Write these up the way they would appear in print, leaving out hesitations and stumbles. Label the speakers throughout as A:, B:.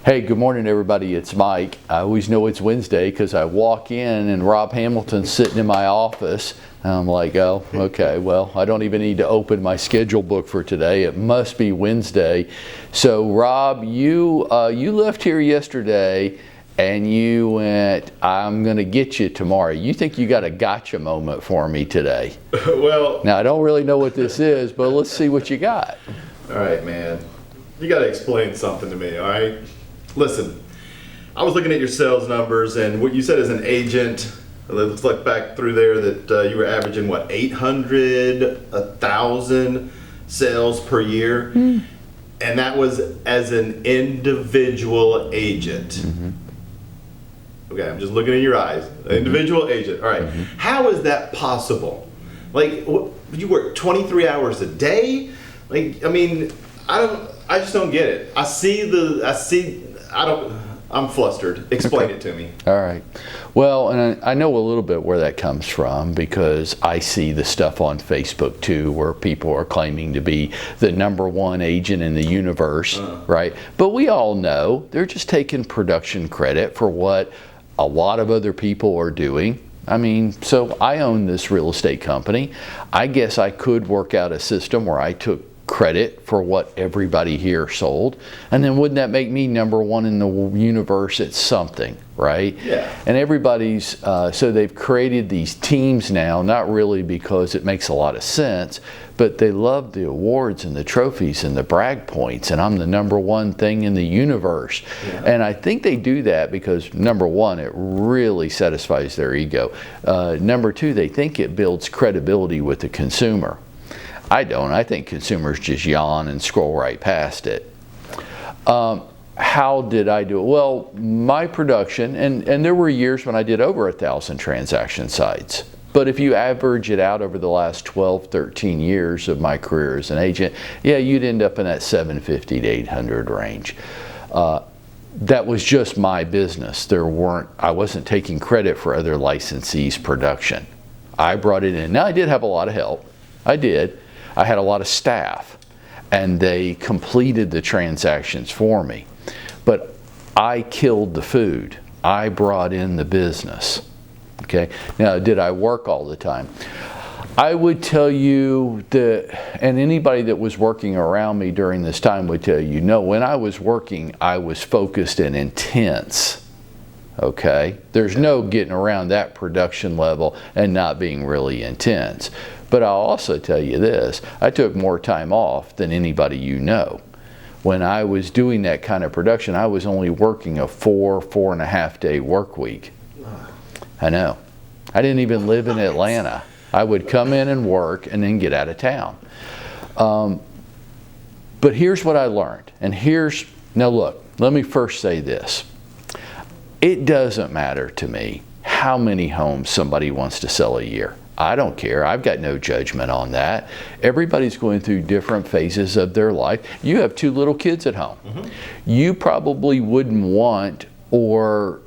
A: Hey, good morning, everybody. It's Mike. I always know it's Wednesday because I walk in and Rob Hamilton's sitting in my office. And I'm like, oh, okay, well, I don't even need to open my schedule book for today. It must be Wednesday. So, Rob, you left here yesterday and you went, I'm going to get you tomorrow. You think you got a gotcha moment for me today?
B: Well,
A: now, I don't really know what this is, but let's see what you got.
B: All right, man. You got to explain something to me, all right? Listen, I was looking at your sales numbers, and what you said as an agent, let's look back through there that you were averaging, what, 800, 1,000 sales per year? And that was as an individual agent. Okay, I'm just looking in your eyes. An individual agent, all right. How is that possible? Like, you work 23 hours a day? Like, I mean, I just don't get it. I'm flustered. Explain it to me.
A: All right. Well, and I know a little bit where that comes from because I see the stuff on Facebook too where people are claiming to be the #1 agent in the universe, right? But we all know they're just taking production credit for what a lot of other people are doing. I mean, so I own this real estate company. I guess I could work out a system where I took credit for what everybody here sold, and then wouldn't that make me #1 in the universe at something, right?
B: Yeah.
A: And everybody's so they've created these teams now, not really because it makes a lot of sense, but they love the awards and the trophies and the brag points, and I'm the #1 thing in the universe. And I think they do that because #1, it really satisfies their ego. #2, they think it builds credibility with the consumer. I don't. I think consumers just yawn and scroll right past it. How did I do it? Well, my production, and there were years when I did over 1,000 transaction sites. But if you average it out over the last 12, 13 years of my career as an agent, yeah, you'd end up in that 750 to 800 range. That was just my business. I wasn't taking credit for other licensees' production. I brought it in. Now, I did have a lot of help. I did. I had a lot of staff, and they completed the transactions for me. But I killed the food. I brought in the business. Okay. Now, did I work all the time? I would tell you that, and anybody that was working around me during this time would tell you, no, when I was working, I was focused and intense. Okay. There's no getting around that production level and not being really intense. But I'll also tell you this, I took more time off than anybody you know. When I was doing that kind of production, I was only working a 4.5 day work week. I know. I didn't even live in Atlanta. I would come in and work and then get out of town. But here's what I learned. Now look, let me first say this. It doesn't matter to me how many homes somebody wants to sell a year. I don't care. I've got no judgment on that. Everybody's going through different phases of their life. You have 2 little kids at home. You probably wouldn't want or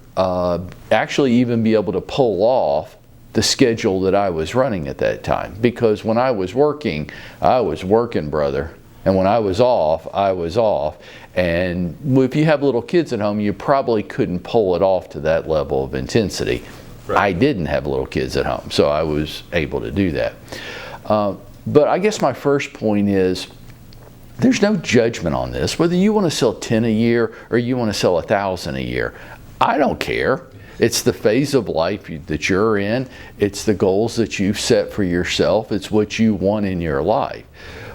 A: actually even be able to pull off the schedule that I was running at that time. Because when I was working, brother. And when I was off, I was off. And if you have little kids at home, you probably couldn't pull it off to that level of intensity. Right. I didn't have little kids at home, so I was able to do that. But I guess my first point is there's no judgment on this. Whether you want to sell 10 a year or you want to sell 1,000 a year, I don't care. It's the phase of life that you're in. It's the goals that you've set for yourself. It's what you want in your life.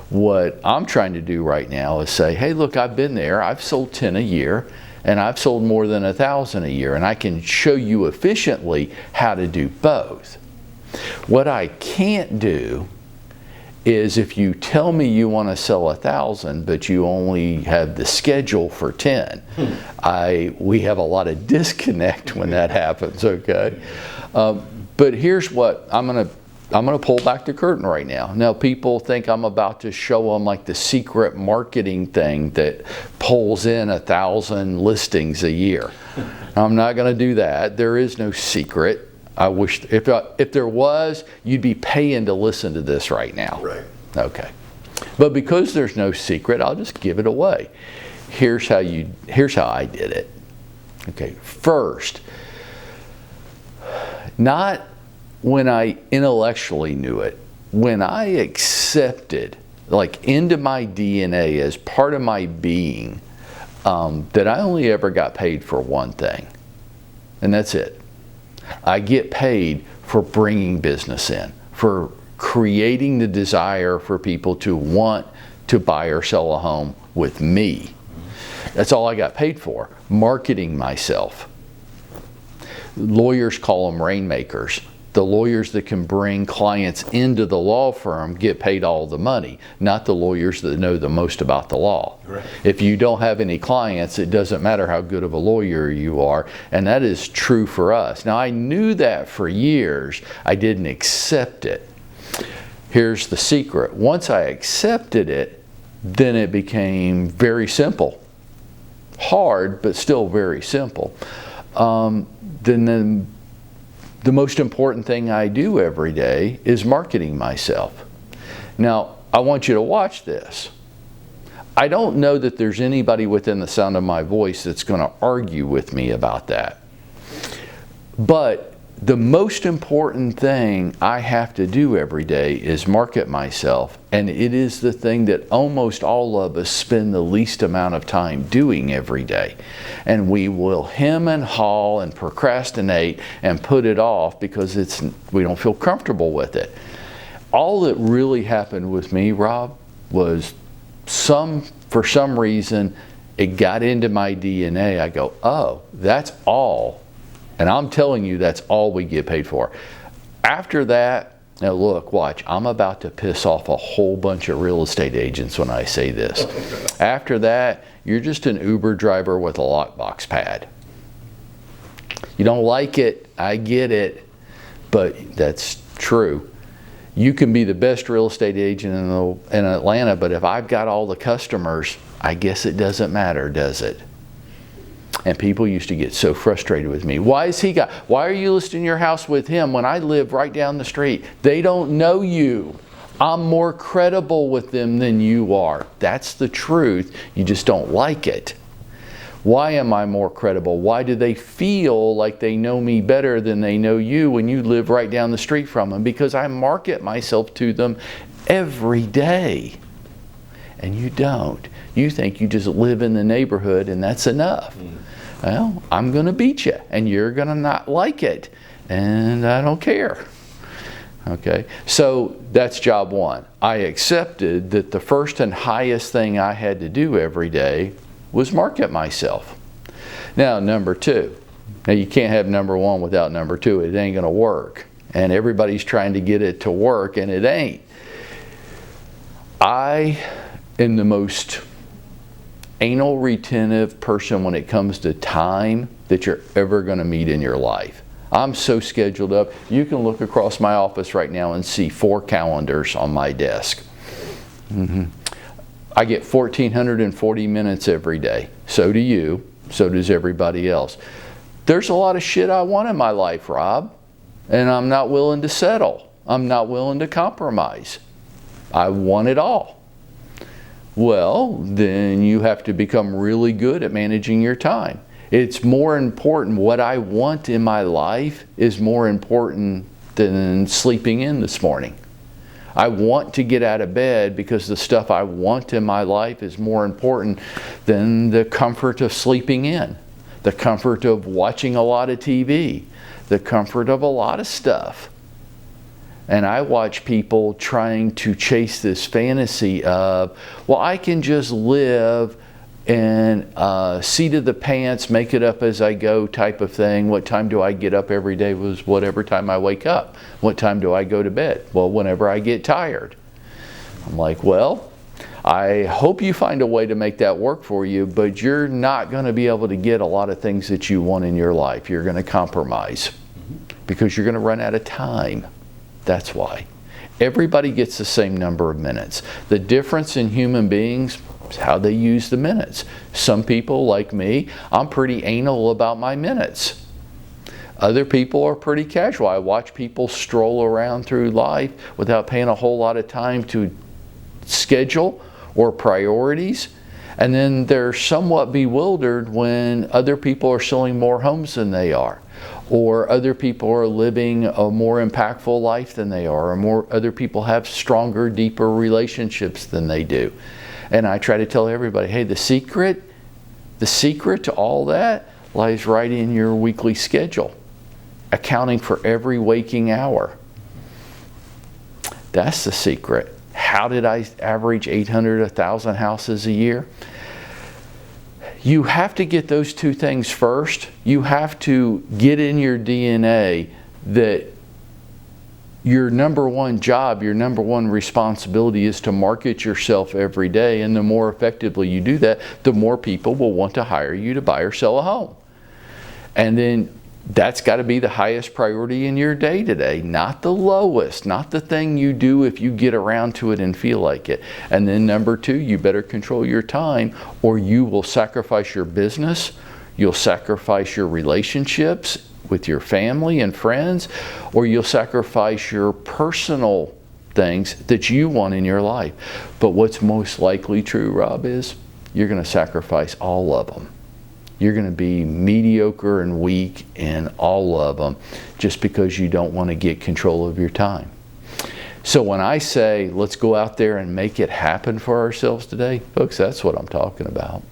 A: What I'm trying to do right now is say, hey, look, I've been there. I've sold 10 a year. And I've sold more than 1,000 a year, and I can show you efficiently how to do both. What I can't do is if you tell me you want to sell 1,000, but you only have the schedule for 10, we have a lot of disconnect when that happens. Okay, but here's what I'm going to pull back the curtain right now. Now, people think I'm about to show them like the secret marketing thing that pulls in 1,000 listings a year. I'm not going to do that. There is no secret. I wish if there was, you'd be paying to listen to this right now.
B: Right.
A: Okay. But because there's no secret, I'll just give it away. here's how I did it. Okay, first, not when I intellectually knew it, when I accepted, like into my DNA as part of my being, that I only ever got paid for one thing, and that's it. I get paid for bringing business in, for creating the desire for people to want to buy or sell a home with me. That's all I got paid for, marketing myself. Lawyers call them rainmakers. The lawyers that can bring clients into the law firm get paid all the money, not the lawyers that know the most about the law.
B: Right.
A: If you don't have any clients, it doesn't matter how good of a lawyer you are, and that is true for us. Now, I knew that for years. I didn't accept it. Here's the secret. Once I accepted it, then it became very simple. Hard, but still very simple. Then the most important thing I do every day is marketing myself. Now, I want you to watch this. I don't know that there's anybody within the sound of my voice that's going to argue with me about that. But the most important thing I have to do every day is market myself, and it is the thing that almost all of us spend the least amount of time doing every day. And we will hem and haw and procrastinate and put it off because we don't feel comfortable with it. All that really happened with me, Rob, was for some reason it got into my DNA. I go, oh, that's all. And I'm telling you, that's all we get paid for. After that, now look, watch, I'm about to piss off a whole bunch of real estate agents when I say this. After that, you're just an Uber driver with a lockbox pad. You don't like it, I get it, but that's true. You can be the best real estate agent in Atlanta, but if I've got all the customers, I guess it doesn't matter, does it? And people used to get so frustrated with me. Why are you listing your house with him when I live right down the street? They don't know you. I'm more credible with them than you are. That's the truth. You just don't like it. Why am I more credible? Why do they feel like they know me better than they know you when you live right down the street from them? Because I market myself to them every day. And you don't. You think you just live in the neighborhood and that's enough. Well, I'm going to beat you and you're going to not like it. And I don't care. Okay, so that's job one. I accepted that the first and highest thing I had to do every day was market myself. Now, number two. Now, you can't have number one without number two. It ain't going to work. And everybody's trying to get it to work, and it ain't. I am the most anal retentive person when it comes to time that you're ever going to meet in your life. I'm so scheduled up. You can look across my office right now and see 4 calendars on my desk. I get 1,440 minutes every day. So do you. So does everybody else. There's a lot of shit I want in my life, Rob, and I'm not willing to settle. I'm not willing to compromise. I want it all. Well, then you have to become really good at managing your time. It's more important. What I want in my life is more important than sleeping in this morning. I want to get out of bed because the stuff I want in my life is more important than the comfort of sleeping in, the comfort of watching a lot of TV, the comfort of a lot of stuff. And I watch people trying to chase this fantasy of, well, I can just live and seat of the pants, make it up as I go type of thing. What time do I get up every day? Was whatever time I wake up. What time do I go to bed? Well, whenever I get tired. I'm like, well, I hope you find a way to make that work for you, but you're not going to be able to get a lot of things that you want in your life. You're going to compromise because you're going to run out of time. That's why. Everybody gets the same number of minutes. The difference in human beings is how they use the minutes. Some people, like me, I'm pretty anal about my minutes. Other people are pretty casual. I watch people stroll around through life without paying a whole lot of time to schedule or priorities. And then they're somewhat bewildered when other people are selling more homes than they are, or other people are living a more impactful life than they are, or other people have stronger, deeper relationships than they do. And I try to tell everybody, hey, the secret to all that lies right in your weekly schedule, accounting for every waking hour. That's the secret. How did I average 800, 1,000 houses a year? You have to get those two things first. You have to get in your DNA that your number one job, your number one responsibility is to market yourself every day. And the more effectively you do that, the more people will want to hire you to buy or sell a home. And then that's got to be the highest priority in your day today, not the lowest, not the thing you do if you get around to it and feel like it. And then number two, you better control your time, or you will sacrifice your business, you'll sacrifice your relationships with your family and friends, or you'll sacrifice your personal things that you want in your life. But what's most likely true, Rob, is you're going to sacrifice all of them. You're going to be mediocre and weak in all of them just because you don't want to get control of your time. So when I say, let's go out there and make it happen for ourselves today, folks, that's what I'm talking about.